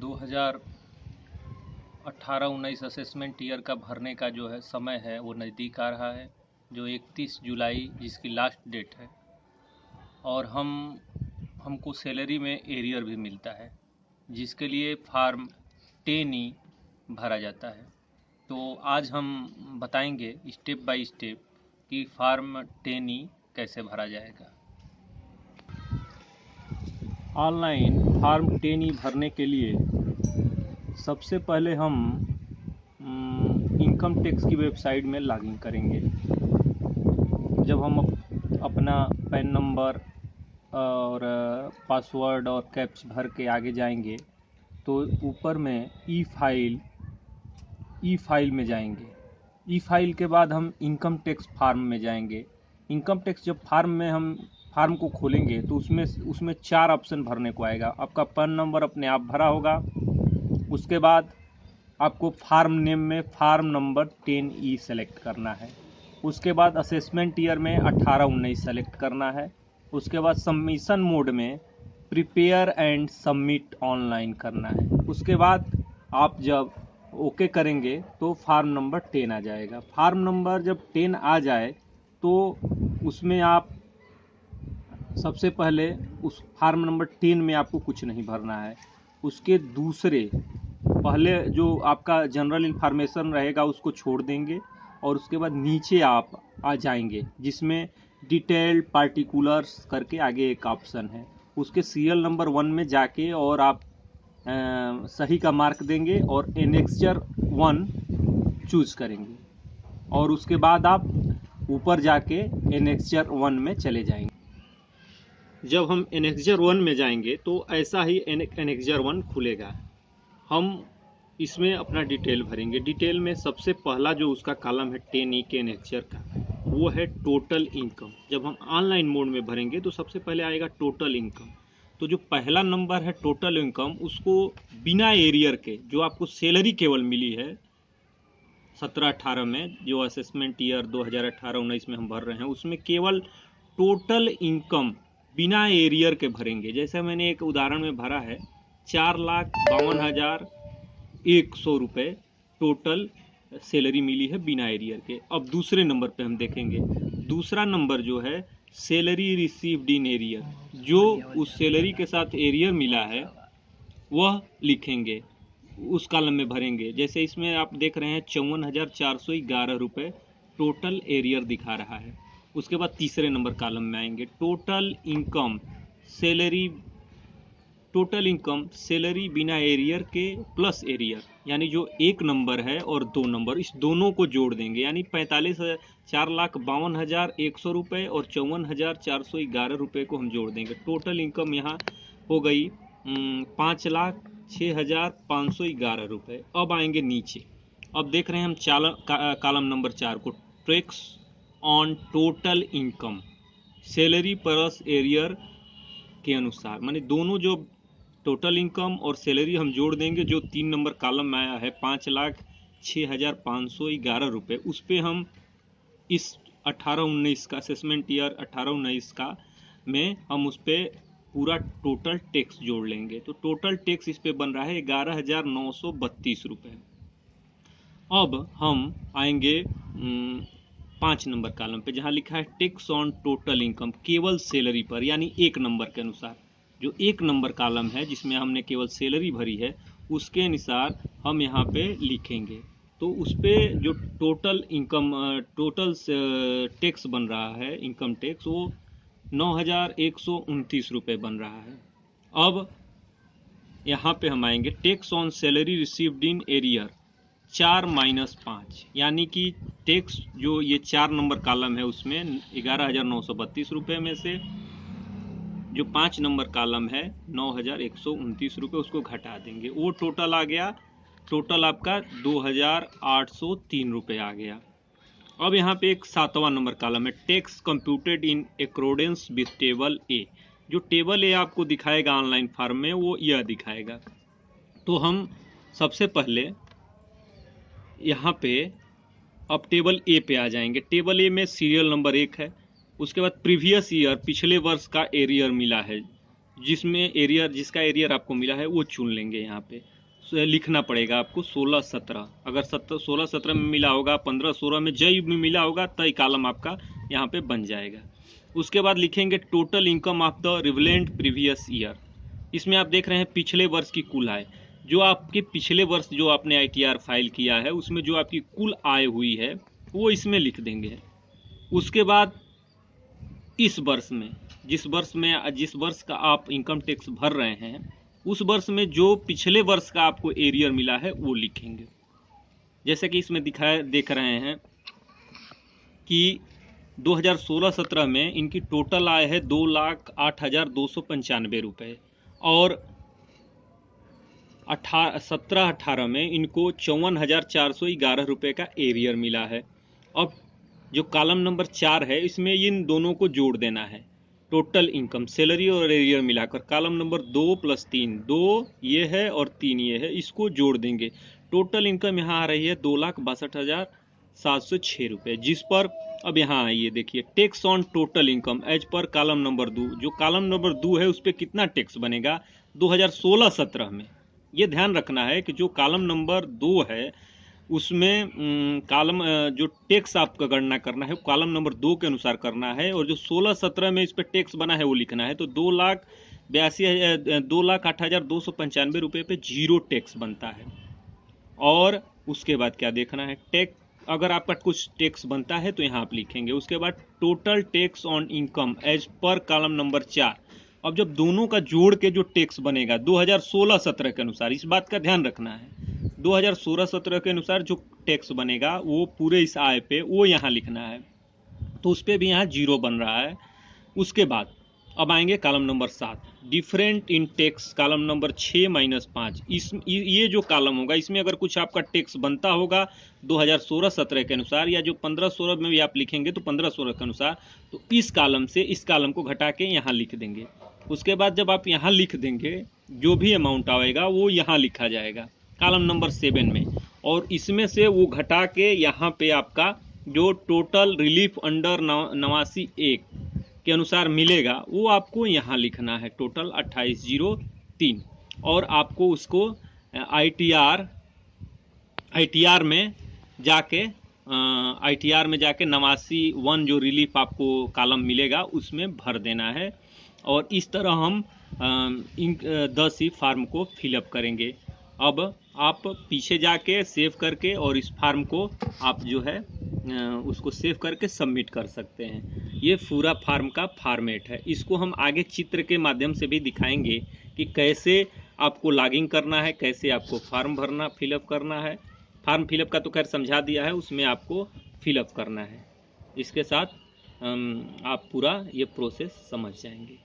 2018-19 assessment year का भरने का जो है समय है वो नज़दीक आ रहा है, जो 31 जुलाई जिसकी लास्ट डेट है। और हमको सैलरी में एरियर भी मिलता है, जिसके लिए फॉर्म 10E भरा जाता है। तो आज हम बताएंगे स्टेप बाय स्टेप कि फॉर्म 10E कैसे भरा जाएगा। ऑनलाइन फॉर्म 10E भरने के लिए सबसे पहले हम इनकम टैक्स की वेबसाइट में लॉगिन करेंगे। जब हम अपना पैन नंबर और पासवर्ड और कैप्च भर के आगे जाएंगे तो ऊपर में ई फाइल में जाएंगे। ई फाइल के बाद हम इनकम टैक्स फार्म में जाएंगे। इनकम टैक्स जब फार्म में हम फार्म को खोलेंगे तो उसमें 4 ऑप्शन भरने को आएगा। आपका पैन नंबर अपने आप भरा होगा। उसके बाद आपको फार्म नेम में फार्म नंबर 10E सेलेक्ट करना है। उसके बाद असेसमेंट ईयर में 18-19 सेलेक्ट करना है। उसके बाद सबमिशन मोड में प्रिपेयर एंड सबमिट ऑनलाइन करना है। उसके बाद आप जब ओके करेंगे तो फार्म नंबर 10 आ जाएगा। फार्म नंबर जब 10 आ जाए तो उसमें आप सबसे पहले उस फार्म नंबर 10 में आपको कुछ नहीं भरना है। उसके दूसरे पहले जो आपका जनरल इन्फॉर्मेशन रहेगा उसको छोड़ देंगे और उसके बाद नीचे आप आ जाएंगे जिसमें डिटेल्ड पार्टिकुलर्स करके आगे एक ऑप्शन है। उसके सीरियल नंबर 1 में जाके और आप सही का मार्क देंगे और एनेक्चर 1 चूज करेंगे और उसके बाद आप ऊपर जाके एनेक्चर 1 में चले जाएंगे। जब हम एनेक्चर 1 में जाएंगे तो ऐसा ही एनेक्चर 1 खुलेगा। हम इसमें अपना डिटेल भरेंगे। डिटेल में सबसे पहला जो उसका कॉलम है 10E के एनेक्चर का, वो है टोटल इनकम। जब हम ऑनलाइन मोड में भरेंगे तो सबसे पहले आएगा टोटल इनकम। तो जो पहला नंबर है टोटल इनकम, उसको बिना एरियर के, जो आपको सैलरी केवल मिली है 17-18 में, जो असेसमेंट ईयर 2018-19 में हम भर रहे हैं, उसमें केवल टोटल इनकम बिना एरियर के भरेंगे। जैसे मैंने एक उदाहरण में भरा है 4,52,100 रुपये टोटल सैलरी मिली है बिना एरियर के। अब दूसरे नंबर पे हम देखेंगे। दूसरा नंबर जो है सैलरी रिसीव्ड इन एरियर, जो उस सैलरी के साथ एरियर मिला है वह लिखेंगे, उस कॉलम में भरेंगे। जैसे इसमें आप देख रहे हैं 54,411 रुपये टोटल एरियर दिखा रहा है। उसके बाद तीसरे नंबर कॉलम में आएंगे टोटल इनकम सैलरी बिना एरियर के प्लस एरियर, यानी जो एक नंबर है और 2 नंबर, इस दोनों को जोड़ देंगे, यानी 4,52,100 रुपये और 54,411 रुपये को हम जोड़ देंगे। टोटल इनकम यहाँ हो गई 5,06,511 रुपये। अब आएंगे नीचे। अब देख रहे हैं हम कॉलम नंबर 4 को, tax on total income salary plus arrear के अनुसार, माने दोनों जो टोटल इनकम और सैलरी हम जोड़ देंगे। जो 3 नंबर कॉलम में आया है 5,06,511 रुपये, उस पर हम इस 18-19 का असेसमेंट ईयर 18-19 का में हम उस पर पूरा टोटल टैक्स जोड़ लेंगे। तो टोटल टैक्स इस पे बन रहा है 11,932 रुपये। अब हम आएंगे 5 नंबर कॉलम पे, जहाँ लिखा है टैक्स ऑन टोटल इनकम केवल सैलरी पर, यानी एक नंबर के अनुसार। जो एक नंबर कॉलम है जिसमें हमने केवल सैलरी भरी है, उसके अनुसार हम यहाँ पे लिखेंगे। तो उस पर जो टोटल टैक्स बन रहा है, इनकम टैक्स, वो 9,129 रुपये बन रहा है। अब यहाँ पे हम आएंगे tax on salary received in arrear 4-5, यानी कि टैक्स जो ये 4 नंबर कॉलम है उसमें 11,932 रुपये में से जो 5 नंबर कॉलम है 9,129 रुपये, उसको घटा देंगे। वो टोटल आ गया, टोटल आपका 2,803 रुपये आ गया। अब यहाँ पे एक 7वां नंबर कॉलम है tax computed in accordance with table A. जो टेबल ए आपको दिखाएगा ऑनलाइन फॉर्म में, वो यह दिखाएगा। तो हम सबसे पहले यहाँ पे अब टेबल ए पे आ जाएंगे। टेबल ए में सीरियल नंबर 1 है। उसके बाद प्रीवियस ईयर, पिछले वर्ष का एरियर मिला है जिसमें एरियर, जिसका एरियर आपको मिला है वो चुन लेंगे। यहाँ पे लिखना पड़ेगा आपको 16-17, अगर 16-17 में मिला होगा, 15-16 में जय में मिला होगा, तो ये कॉलम आपका यहाँ पे बन जाएगा। उसके बाद लिखेंगे total income of the relevant previous year. इसमें आप देख रहे हैं पिछले वर्ष की कुल आय, जो आपके पिछले वर्ष जो आपने ITR फाइल किया है उसमें जो आपकी कुल आय हुई है वो इसमें लिख देंगे। उसके बाद इस वर्ष में, जिस वर्ष का आप इनकम टैक्स भर रहे हैं, उस वर्ष में जो पिछले वर्ष का आपको एरियर मिला है वो लिखेंगे। जैसे कि इसमें देख रहे हैं कि 2016-17 में इनकी टोटल आय है 2,08,295 रुपये, और 17-18 में इनको 54,411 रुपये का एरियर मिला है। अब जो कॉलम नंबर 4 है इसमें इन दोनों को जोड़ देना है, टोटल इनकम सैलरी और एरियर मिलाकर। कॉलम नंबर 2 + 3, 2 ये है और 3 ये है, इसको जोड़ देंगे। टोटल इनकम यहाँ आ रही है 2,62,706 रुपये, जिस पर अब यहाँ आइए देखिए tax on total income as per column number 2। जो कॉलम नंबर 2 है उस पर कितना टैक्स बनेगा 2016-17 में। ये ध्यान रखना है कि जो कॉलम नंबर 2 है उसमें जो टैक्स आपका गणना करना है कॉलम नंबर 2 के अनुसार करना है, और जो 16-17 में इस पर टैक्स बना है वो लिखना है। तो 2,08,295 रुपये पे जीरो टैक्स बनता है। और उसके बाद क्या देखना है, टैक्स अगर आपका कुछ टैक्स बनता है तो यहाँ आप लिखेंगे। उसके बाद total tax on income as per column number 4। अब जब दोनों का जोड़ के जो टैक्स बनेगा 2016-17 के अनुसार, इस बात का ध्यान रखना है, 2016-17 के अनुसार जो टैक्स बनेगा वो पूरे इस आय पे वो यहाँ लिखना है। तो उस पर भी यहाँ जीरो बन रहा है। उसके बाद अब आएंगे column number 7, different in tax, column number 6 - 5। ये जो कॉलम होगा इसमें अगर कुछ आपका टैक्स बनता होगा 2016-17 के अनुसार, या जो 15-16 में भी आप लिखेंगे तो 15-16 के अनुसार, तो इस कॉलम से इस कॉलम को घटा के यहाँ लिख देंगे। उसके बाद जब आप यहाँ लिख देंगे जो भी अमाउंट आएगा वो यहाँ लिखा जाएगा कॉलम नंबर 7 में, और इसमें से वो घटा के यहाँ पे आपका जो टोटल रिलीफ अंडर 89(1) के अनुसार मिलेगा वो आपको यहाँ लिखना है, टोटल 2803। और आपको उसको ITR में जाके 89(1) जो रिलीफ आपको कॉलम मिलेगा उसमें भर देना है। और इस तरह हम 10 ही फार्म को फिलअप करेंगे। अब आप पीछे जाके सेव करके और इस फार्म को आप जो है उसको सेव करके सबमिट कर सकते हैं। ये पूरा फार्म का फॉर्मेट है। इसको हम आगे चित्र के माध्यम से भी दिखाएंगे कि कैसे आपको लॉगिन करना है, कैसे आपको फार्म भरना फिलअप करना है। फार्म फिलअप का तो खैर समझा दिया है, उसमें आपको फिलअप करना है। इसके साथ आप पूरा ये प्रोसेस समझ जाएंगे।